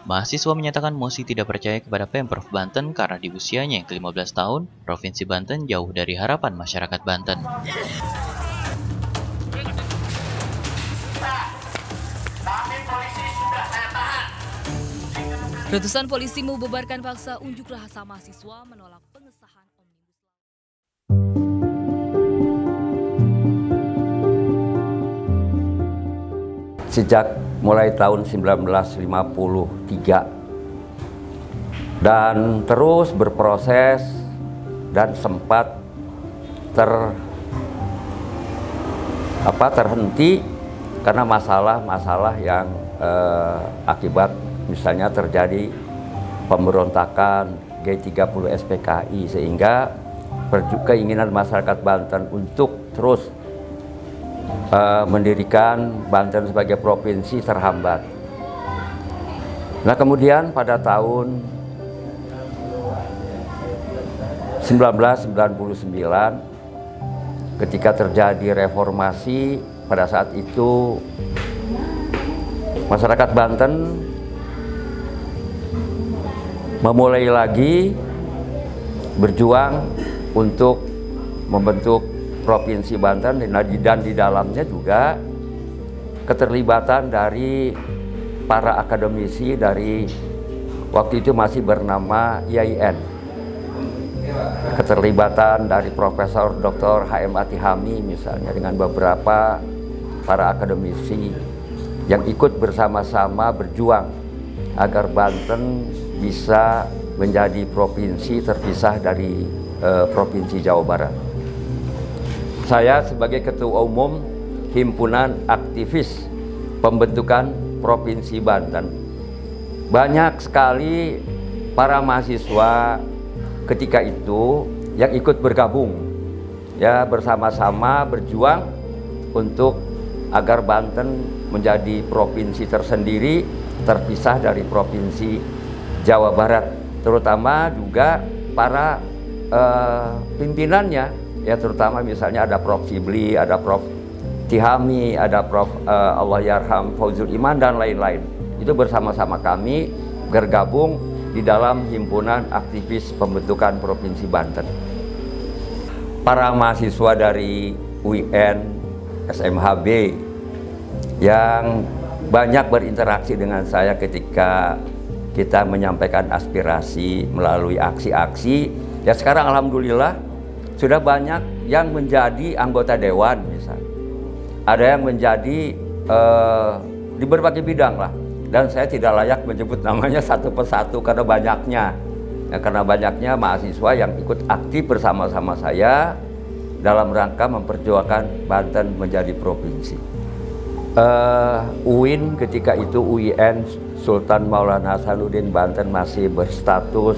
Mahasiswa menyatakan Mosi tidak percaya kepada Pemprov Banten karena di usianya yang ke-15 tahun, Provinsi Banten jauh dari harapan masyarakat Banten. Ratusan polisi membubarkan paksa unjuk rasa mahasiswa menolak pengesahan Omnibus Law. Sejak mulai tahun 1953 dan terus berproses dan sempat terhenti karena masalah-masalah yang akibat misalnya terjadi pemberontakan G30 SPKI, sehingga keinginan masyarakat Banten untuk terus mendirikan Banten sebagai provinsi terhambat. Nah, kemudian pada tahun 1999 ketika terjadi reformasi, pada saat itu masyarakat Banten memulai lagi berjuang untuk membentuk Provinsi Banten, dan di dalamnya juga keterlibatan dari para akademisi dari waktu itu masih bernama IAIN. Keterlibatan dari Profesor Dr. H.M. Atihami misalnya dengan beberapa para akademisi yang ikut bersama-sama berjuang agar Banten bisa menjadi provinsi terpisah dari Provinsi Jawa Barat. Saya sebagai Ketua Umum Himpunan Aktivis Pembentukan Provinsi Banten, banyak sekali para mahasiswa ketika itu yang ikut bergabung, ya, bersama-sama berjuang untuk agar Banten menjadi provinsi tersendiri terpisah dari Provinsi Jawa Barat, terutama juga para pimpinannya, ya, terutama misalnya ada Prof. Sibli, ada Prof. Tihami, ada Prof. Allahyarham Fauzul Iman dan lain-lain. Itu bersama-sama kami bergabung di dalam Himpunan Aktivis Pembentukan Provinsi Banten. Para mahasiswa dari UIN, SMHB yang banyak berinteraksi dengan saya ketika kita menyampaikan aspirasi melalui aksi-aksi, ya sekarang alhamdulillah sudah banyak yang menjadi anggota dewan misalnya. Ada yang menjadi di berbagai bidang lah. Dan saya tidak layak menyebut namanya satu persatu karena banyaknya. Ya, karena banyaknya mahasiswa yang ikut aktif bersama-sama saya dalam rangka memperjuangkan Banten menjadi provinsi. UIN ketika itu UIN Sultan Maulana Hasanuddin Banten masih berstatus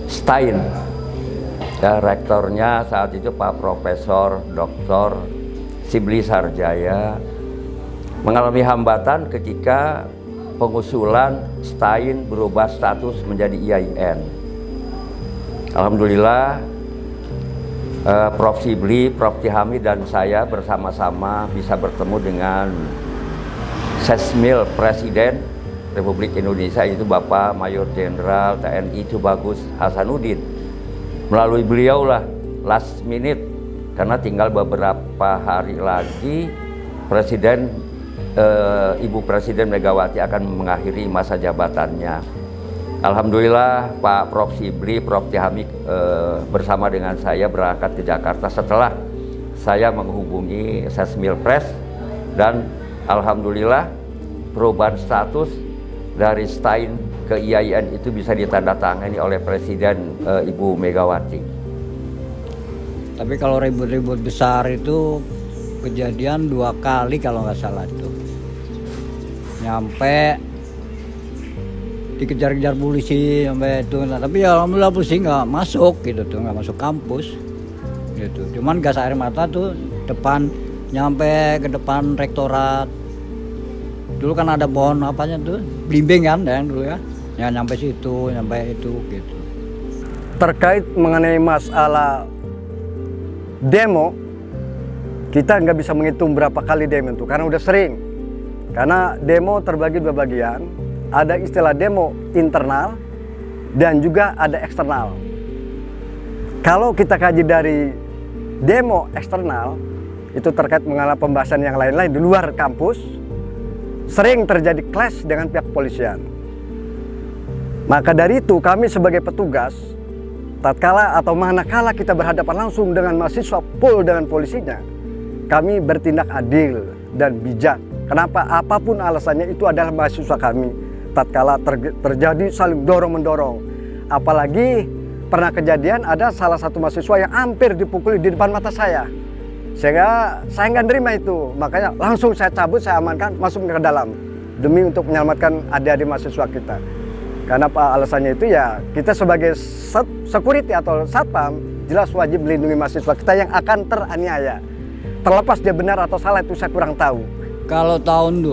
Stein. Ya, rektornya saat itu Pak Profesor Dr. Sibli Sarjaya mengalami hambatan ketika pengusulan Stein berubah status menjadi IAIN. Alhamdulillah Prof. Sibli, Prof. Tihami dan saya bersama-sama bisa bertemu dengan Sesmil Presiden Republik Indonesia, itu Bapak Mayor Jenderal TNI Tubagus Hasanuddin. Melalui beliau lah last minute, karena tinggal beberapa hari lagi Ibu Presiden Megawati akan mengakhiri masa jabatannya. Alhamdulillah Pak Prof. Sibli, Prof. Tihami bersama dengan saya berangkat ke Jakarta setelah saya menghubungi Sesmil Pres, dan alhamdulillah perubahan status dari Stein ke IAIN itu bisa ditandatangani oleh Presiden Ibu Megawati. Tapi kalau ribut-ribut besar itu kejadian 2 kali kalau nggak salah itu. Nyampe dikejar-kejar polisi sampai itu. Nah, tapi ya alhamdulillah polisi nggak masuk gitu tuh, nggak masuk kampus gitu. Cuman gas air mata tuh depan, nyampe ke depan rektorat. Dulu kan ada pohon apanya tuh, blimbing kan yang dulu ya. Ya nyampe situ, nyampe itu gitu. Terkait mengenai masalah demo, kita nggak bisa menghitung berapa kali demo itu karena udah sering. Karena demo terbagi dua bagian, ada istilah demo internal dan juga ada eksternal. Kalau kita kaji dari demo eksternal, itu terkait mengenai pembahasan yang lain-lain di luar kampus, sering terjadi clash dengan pihak kepolisian. Maka dari itu kami sebagai petugas, tatkala atau manakala kita berhadapan langsung dengan mahasiswa full dengan polisinya, kami bertindak adil dan bijak. Kenapa? Apapun alasannya, itu adalah mahasiswa kami. Tatkala terjadi saling dorong-mendorong. Apalagi pernah kejadian ada salah satu mahasiswa yang hampir dipukuli di depan mata saya. Sehingga saya nggak nerima itu. Makanya langsung saya cabut, saya amankan, masuk ke dalam. Demi untuk menyelamatkan adik-adik mahasiswa kita. Karena apa alasannya itu ya, kita sebagai security atau satpam, jelas wajib melindungi mahasiswa kita yang akan teraniaya. Terlepas dia benar atau salah itu saya kurang tahu. Kalau tahun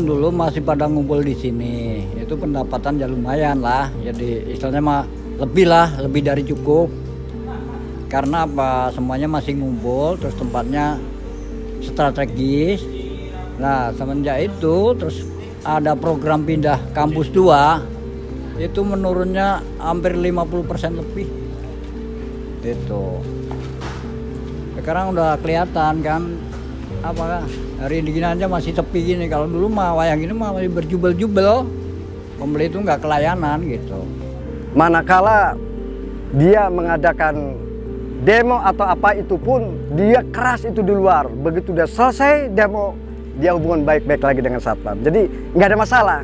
dulu masih pada ngumpul di sini, itu pendapatan ya lumayan lah. Jadi istilahnya mah lebih dari cukup. Karena apa? Semuanya masih ngumpul, terus tempatnya strategis. Nah, semenjak itu terus ada program pindah kampus 2, itu menurunnya hampir 50% lebih. Gitu. Sekarang udah kelihatan kan, apakah hari ini aja masih sepi gini. Kalau dulu mah wayang ini mah masih berjubel-jubel, pembeli itu nggak kelayanan gitu. Manakala dia mengadakan demo atau apa itu pun, dia keras itu di luar. Begitu dia selesai demo, dia hubungan baik-baik lagi dengan satpam. Jadi nggak ada masalah.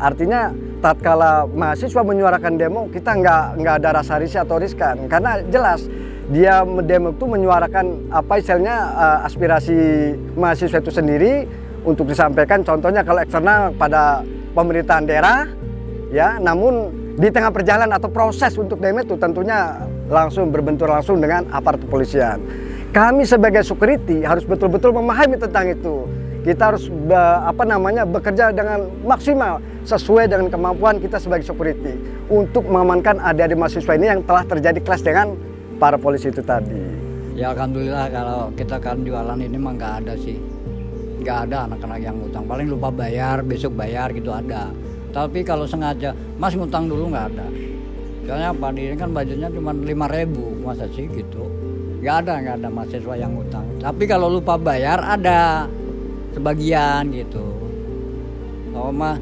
Artinya tatkala mahasiswa menyuarakan demo, kita nggak ada rasa risih atau riskan, karena jelas dia demo itu menyuarakan apa istilahnya aspirasi mahasiswa itu sendiri untuk disampaikan. Contohnya kalau eksternal pada pemerintahan daerah, ya, namun di tengah perjalanan atau proses untuk demo itu tentunya langsung berbentur langsung dengan aparat kepolisian. Kami sebagai security harus betul-betul memahami tentang itu. Kita harus bekerja dengan maksimal sesuai dengan kemampuan kita sebagai security untuk mengamankan adik-adik mahasiswa ini yang telah terjadi clash dengan para polisi itu tadi. Ya alhamdulillah, kalau kita kan jualan ini mah nggak ada sih. Nggak ada anak-anak yang ngutang. Paling lupa bayar, besok bayar gitu ada. Tapi kalau sengaja, Mas ngutang dulu nggak ada. Soalnya apa, ini kan budgetnya cuma 5.000, masa sih gitu. Nggak ada mahasiswa yang ngutang. Tapi kalau lupa bayar ada sebagian gitu. Kalau mah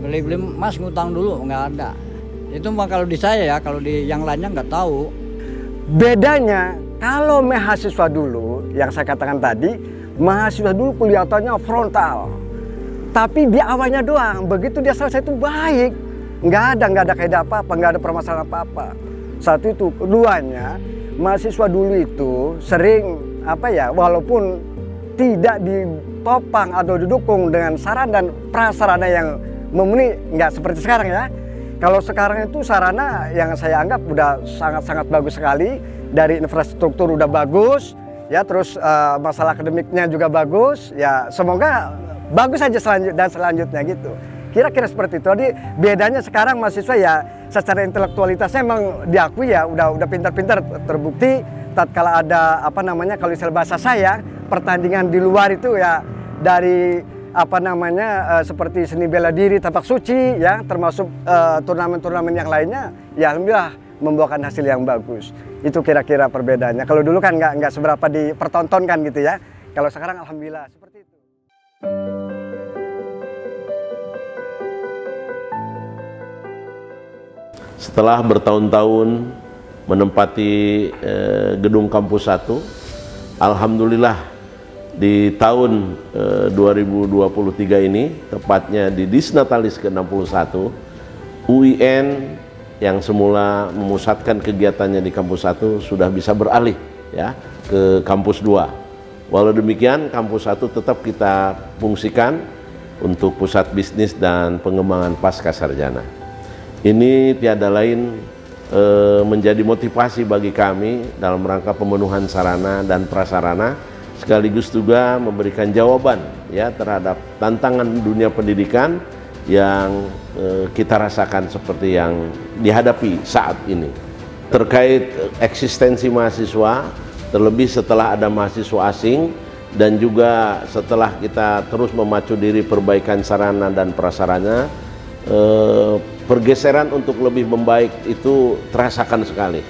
beli Mas ngutang dulu nggak ada. Itu mah kalau di saya ya, kalau di yang lainnya nggak tahu. Bedanya kalau mahasiswa dulu yang saya katakan tadi, mahasiswa dulu kelihatannya frontal. Tapi di awalnya doang, begitu dia selesai itu baik. Nggak ada kaidah apa-apa, nggak ada permasalahan apa-apa. Satu itu, keduanya mahasiswa dulu itu sering walaupun tidak ditopang atau didukung dengan sarana dan prasarana yang memenuhi, nggak seperti sekarang ya. Kalau sekarang itu sarana yang saya anggap udah sangat-sangat bagus sekali. Dari infrastruktur udah bagus, ya, terus masalah akademiknya juga bagus, ya, semoga bagus aja selanjutnya gitu. Kira-kira seperti itu. Jadi bedanya sekarang mahasiswa ya secara intelektualitasnya emang diakui ya udah pintar-pintar, terbukti tatkala ada kalau istilah bahasa saya pertandingan di luar itu ya, dari seperti seni bela diri, tapak suci, ya, termasuk turnamen-turnamen yang lainnya, ya alhamdulillah membuahkan hasil yang bagus. Itu kira-kira perbedaannya. Kalau dulu kan nggak seberapa dipertontonkan gitu ya. Kalau sekarang alhamdulillah seperti itu. Setelah bertahun-tahun menempati gedung kampus 1, alhamdulillah di tahun 2023 ini, tepatnya di Disnatalis ke-61, UIN yang semula memusatkan kegiatannya di kampus 1 sudah bisa beralih ya ke kampus 2. Walau demikian, kampus 1 tetap kita fungsikan untuk pusat bisnis dan pengembangan pasca sarjana. Ini tiada lain menjadi motivasi bagi kami dalam rangka pemenuhan sarana dan prasarana, sekaligus juga memberikan jawaban ya terhadap tantangan dunia pendidikan yang kita rasakan seperti yang dihadapi saat ini. Terkait eksistensi mahasiswa, terlebih setelah ada mahasiswa asing dan juga setelah kita terus memacu diri perbaikan sarana dan prasarana, pergeseran untuk lebih membaik itu terasakan sekali,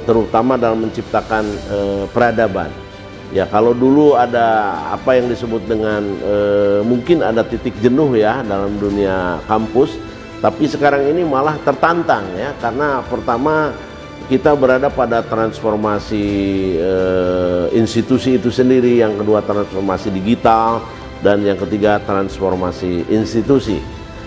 terutama dalam menciptakan peradaban. Ya, kalau dulu ada apa yang disebut dengan mungkin ada titik jenuh ya dalam dunia kampus, tapi sekarang ini malah tertantang ya, karena pertama kita berada pada transformasi institusi itu sendiri, yang kedua transformasi digital, dan yang ketiga transformasi institusi.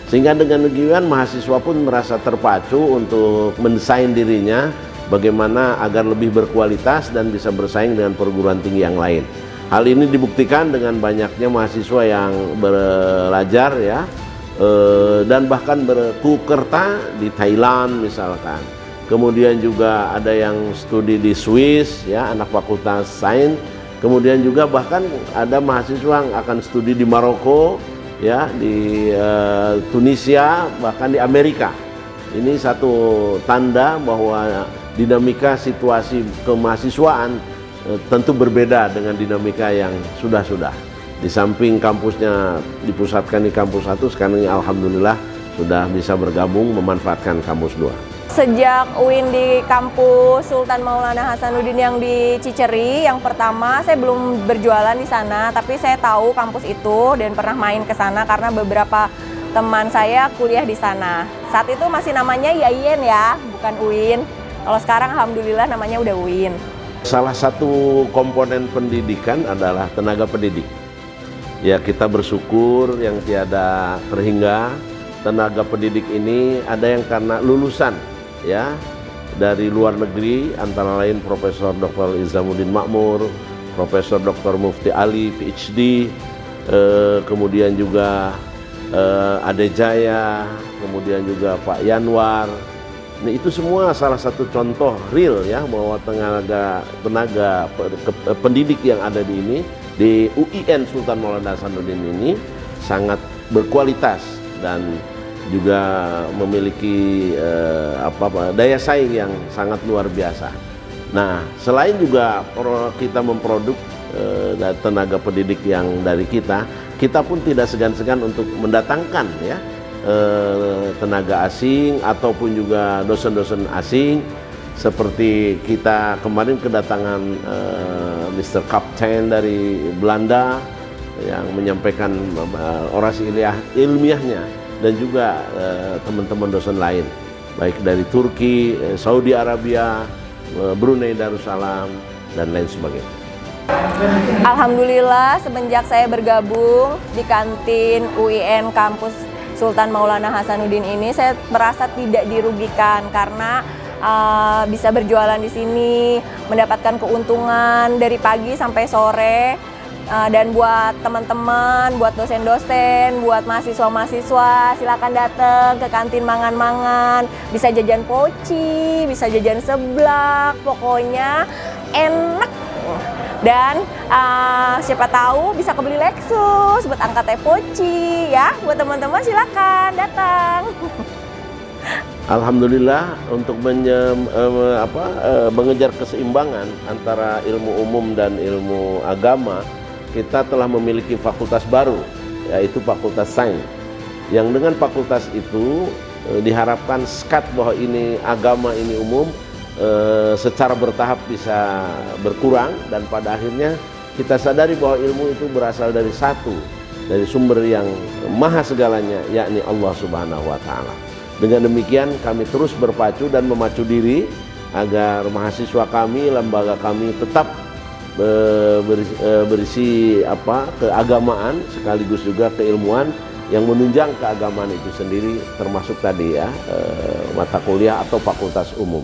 Sehingga dengan demikian mahasiswa pun merasa terpacu untuk mendesain dirinya bagaimana agar lebih berkualitas dan bisa bersaing dengan perguruan tinggi yang lain. Hal ini dibuktikan dengan banyaknya mahasiswa yang belajar ya, dan bahkan berkukerta di Thailand misalkan. Kemudian juga ada yang studi di Swiss ya, anak fakultas sains. Kemudian juga bahkan ada mahasiswa yang akan studi di Maroko ya, di Tunisia, bahkan di Amerika. Ini satu tanda bahwa dinamika situasi kemahasiswaan tentu berbeda dengan dinamika yang sudah-sudah. Di samping kampusnya dipusatkan di kampus 1, sekarang ini alhamdulillah sudah bisa bergabung memanfaatkan kampus 2. Sejak UIN di kampus Sultan Maulana Hasanuddin yang di Ciceri, yang pertama saya belum berjualan di sana, tapi saya tahu kampus itu dan pernah main ke sana karena beberapa teman saya kuliah di sana. Saat itu masih namanya YAIN ya, bukan UIN. Kalau sekarang alhamdulillah namanya udah UIN. Salah satu komponen pendidikan adalah tenaga pendidik. Ya, kita bersyukur yang tiada terhingga tenaga pendidik ini ada yang karena lulusan ya dari luar negeri, antara lain Profesor Dr. Izamuddin Makmur, Profesor Dr. Mufti Ali PhD, kemudian juga Ade Jaya, kemudian juga Pak Yanwar. Nah, itu semua salah satu contoh real ya bahwa tenaga pendidik yang ada di ini, di UIN Sultan Maulana Hasanuddin ini sangat berkualitas dan juga memiliki daya saing yang sangat luar biasa. Nah, selain juga kita memproduk tenaga pendidik yang dari kita pun tidak segan-segan untuk mendatangkan ya tenaga asing ataupun juga dosen-dosen asing. Seperti kita kemarin kedatangan Mr. Kapten dari Belanda yang menyampaikan orasi ilmiahnya, dan juga teman-teman dosen lain baik dari Turki, Saudi Arabia, Brunei Darussalam, dan lain sebagainya. Alhamdulillah semenjak saya bergabung di kantin UIN kampus Sultan Maulana Hasanuddin ini, saya merasa tidak dirugikan karena bisa berjualan di sini, mendapatkan keuntungan dari pagi sampai sore. Dan buat teman-teman, buat dosen-dosen, buat mahasiswa-mahasiswa, silakan datang ke kantin mangan-mangan, bisa jajan poci, bisa jajan seblak, pokoknya enak. Dan siapa tahu bisa kebeli Lexus buat angkat teh poci ya, buat teman-teman silakan datang. Alhamdulillah untuk mengejar keseimbangan antara ilmu umum dan ilmu agama, kita telah memiliki fakultas baru, yaitu Fakultas Sains. Yang dengan fakultas itu diharapkan sekat bahwa ini agama, ini umum, secara bertahap bisa berkurang, dan pada akhirnya kita sadari bahwa ilmu itu berasal dari dari sumber yang maha segalanya, yakni Allah Subhanahu wa Ta'ala. Dengan demikian kami terus berpacu dan memacu diri agar mahasiswa kami, lembaga kami tetap berisi keagamaan sekaligus juga keilmuan yang menunjang keagamaan itu sendiri, termasuk tadi ya mata kuliah atau fakultas umum.